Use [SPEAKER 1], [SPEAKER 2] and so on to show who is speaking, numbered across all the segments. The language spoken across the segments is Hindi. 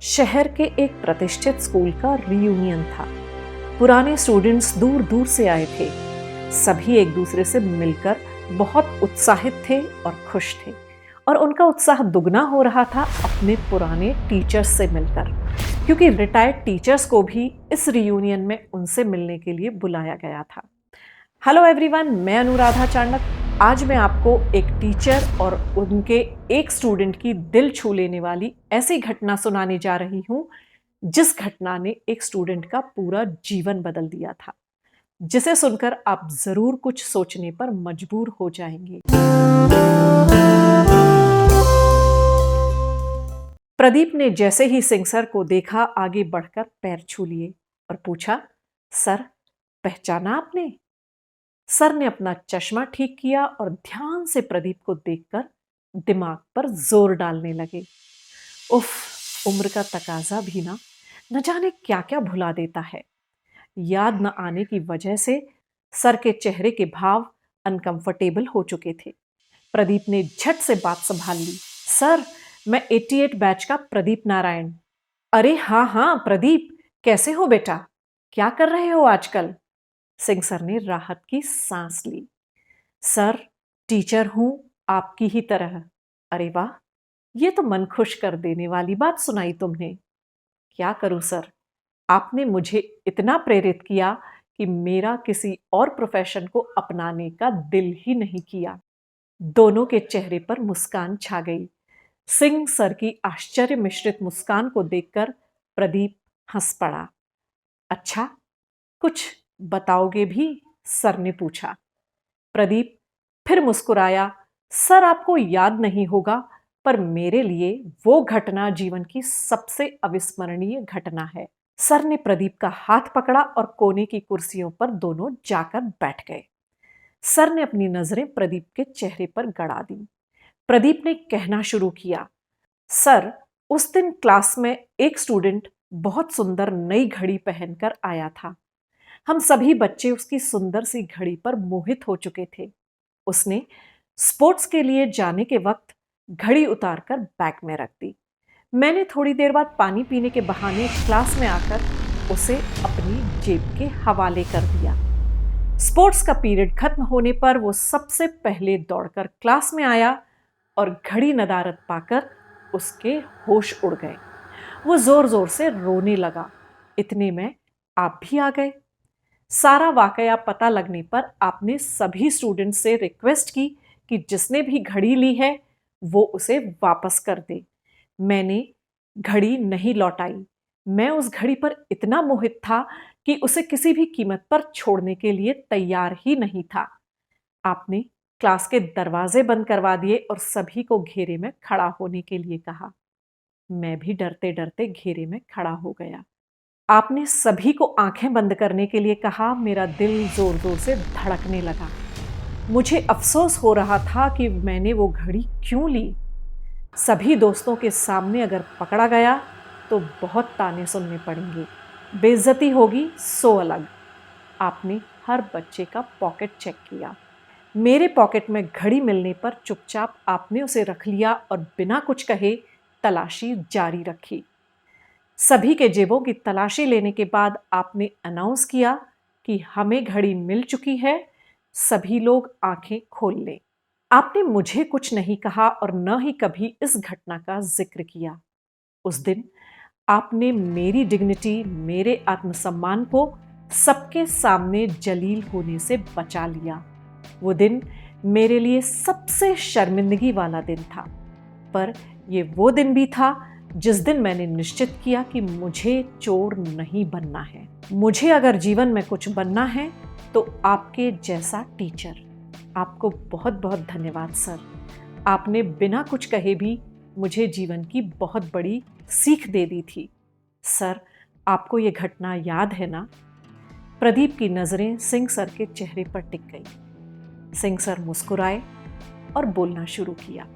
[SPEAKER 1] शहर के एक प्रतिष्ठित स्कूल का रियूनियन था। पुराने स्टूडेंट्स दूर दूर से आए थे। सभी एक दूसरे से मिलकर बहुत उत्साहित थे और खुश थे, और उनका उत्साह दुगना हो रहा था अपने पुराने टीचर्स से मिलकर, क्योंकि रिटायर्ड टीचर्स को भी इस रियूनियन में उनसे मिलने के लिए बुलाया गया था। हेलो एवरीवन, मैं अनुराधा चाणक। आज मैं आपको एक टीचर और उनके एक स्टूडेंट की दिल छू लेने वाली ऐसी घटना सुनाने जा रही हूं, जिस घटना ने एक स्टूडेंट का पूरा जीवन बदल दिया था, जिसे सुनकर आप जरूर कुछ सोचने पर मजबूर हो जाएंगे। प्रदीप ने जैसे ही सिंह सर को देखा, आगे बढ़कर पैर छू लिए और पूछा, सर, पहचाना आपने? सर ने अपना चश्मा ठीक किया और ध्यान से प्रदीप को देखकर दिमाग पर जोर डालने लगे। उफ, उम्र का तकाजा भी न जाने क्या क्या भुला देता है। याद न आने की वजह से सर के चेहरे के भाव अनकंफर्टेबल हो चुके थे। प्रदीप ने झट से बात संभाल ली। सर, मैं 88 बैच का प्रदीप नारायण। अरे हाँ हाँ प्रदीप, कैसे हो बेटा? क्या कर रहे हो आजकल? सिंह सर ने राहत की सांस ली। सर, टीचर हूं, आपकी ही तरह। अरे वाह, ये तो मन खुश कर देने वाली बात सुनाई तुमने। क्या करूं सर, आपने मुझे इतना प्रेरित किया कि मेरा किसी और प्रोफेशन को अपनाने का दिल ही नहीं किया। दोनों के चेहरे पर मुस्कान छा गई। सिंह सर की आश्चर्य मिश्रित मुस्कान को देखकर प्रदीप हंस पड़ा। अच्छा, कुछ बताओगे भी? सर ने पूछा। प्रदीप फिर मुस्कुराया। सर, आपको याद नहीं होगा, पर मेरे लिए वो घटना जीवन की सबसे अविस्मरणीय घटना है। सर ने प्रदीप का हाथ पकड़ा और कोने की कुर्सियों पर दोनों जाकर बैठ गए। सर ने अपनी नजरें प्रदीप के चेहरे पर गड़ा दी। प्रदीप ने कहना शुरू किया, सर, उस दिन क्लास में एक स्टूडेंट बहुत सुंदर नई घड़ी पहनकर आया था। हम सभी बच्चे उसकी सुंदर सी घड़ी पर मोहित हो चुके थे। उसने स्पोर्ट्स के लिए जाने के वक्त घड़ी उतारकर बैग में रख दी। मैंने थोड़ी देर बाद पानी पीने के बहाने क्लास में आकर उसे अपनी जेब के हवाले कर दिया। स्पोर्ट्स का पीरियड खत्म होने पर वो सबसे पहले दौड़कर क्लास में आया और घड़ी नदारद पाकर उसके होश उड़ गए। वो जोर जोर से रोने लगा। इतने में आप भी आ गए। सारा वाकया पता लगने पर आपने सभी स्टूडेंट से रिक्वेस्ट की कि जिसने भी घड़ी ली है वो उसे वापस कर दे। मैंने घड़ी नहीं लौटाई। मैं उस घड़ी पर इतना मोहित था कि उसे किसी भी कीमत पर छोड़ने के लिए तैयार ही नहीं था। आपने क्लास के दरवाजे बंद करवा दिए और सभी को घेरे में खड़ा होने के लिए कहा। मैं भी डरते डरते घेरे में खड़ा हो गया। आपने सभी को आंखें बंद करने के लिए कहा। मेरा दिल जोर जोर से धड़कने लगा। मुझे अफसोस हो रहा था कि मैंने वो घड़ी क्यों ली। सभी दोस्तों के सामने अगर पकड़ा गया तो बहुत ताने सुनने पड़ेंगे, बेइज्जती होगी सो अलग। आपने हर बच्चे का पॉकेट चेक किया। मेरे पॉकेट में घड़ी मिलने पर चुपचाप आपने उसे रख लिया और बिना कुछ कहे तलाशी जारी रखी। सभी के जेबों की तलाशी लेने के बाद आपने अनाउंस किया कि हमें घड़ी मिल चुकी है, सभी लोग आंखें खोल लें। आपने मुझे कुछ नहीं कहा और न ही कभी इस घटना का जिक्र किया। उस दिन आपने मेरी डिग्निटी, मेरे आत्मसम्मान को सबके सामने जलील होने से बचा लिया। वो दिन मेरे लिए सबसे शर्मिंदगी वाला दिन था, पर यह वो दिन भी था जिस दिन मैंने निश्चित किया कि मुझे चोर नहीं बनना है। मुझे अगर जीवन में कुछ बनना है तो आपके जैसा टीचर। आपको बहुत बहुत धन्यवाद सर। आपने बिना कुछ कहे भी मुझे जीवन की बहुत बड़ी सीख दे दी थी। सर, आपको ये घटना याद है ना? प्रदीप की नजरें सिंह सर के चेहरे पर टिक गई। सिंह सर मुस्कुराए और बोलना शुरू किया।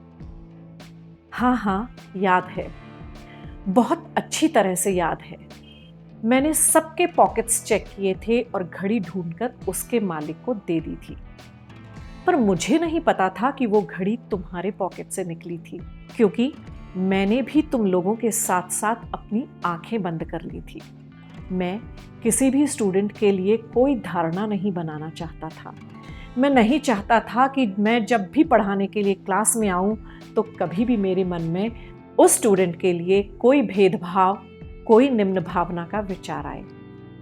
[SPEAKER 1] हाँ हाँ, याद है, बहुत अच्छी तरह से याद है। मैंने सबके पॉकेट्स चेक किए थे और घड़ी ढूंढकर उसके मालिक को दे दी थी, पर मुझे नहीं पता था कि वो घड़ी तुम्हारे पॉकेट से निकली थी, क्योंकि मैंने भी तुम लोगों के साथ साथ अपनी आंखें बंद कर ली थी। मैं किसी भी स्टूडेंट के लिए कोई धारणा नहीं बनाना चाहता था। मैं नहीं चाहता था कि मैं जब भी पढ़ाने के लिए क्लास में आऊं तो कभी भी मेरे मन में उस स्टूडेंट के लिए कोई भेदभाव, कोई निम्न भावना का विचार आए।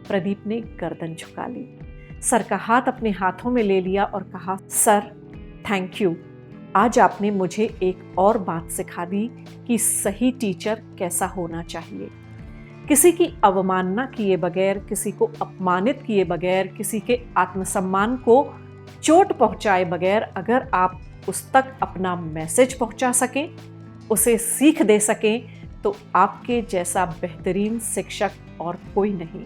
[SPEAKER 1] प्रदीप ने गर्दन झुका ली, सर का हाथ अपने हाथों में ले लिया और कहा, सर थैंक यू। आज आपने मुझे एक और बात सिखा दी कि सही टीचर कैसा होना चाहिए। किसी की अवमानना किए बगैर, किसी को अपमानित किए बगैर, किसी के आत्मसम्मान को चोट पहुंचाए बगैर अगर आप उस तक अपना मैसेज पहुंचा सकें, उसे सीख दे सकें, तो आपके जैसा बेहतरीन शिक्षक और कोई नहीं।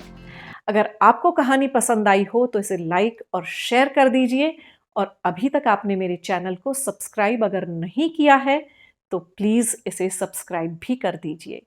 [SPEAKER 1] अगर आपको कहानी पसंद आई हो तो इसे लाइक और शेयर कर दीजिए, और अभी तक आपने मेरे चैनल को सब्सक्राइब अगर नहीं किया है तो प्लीज़ इसे सब्सक्राइब भी कर दीजिए।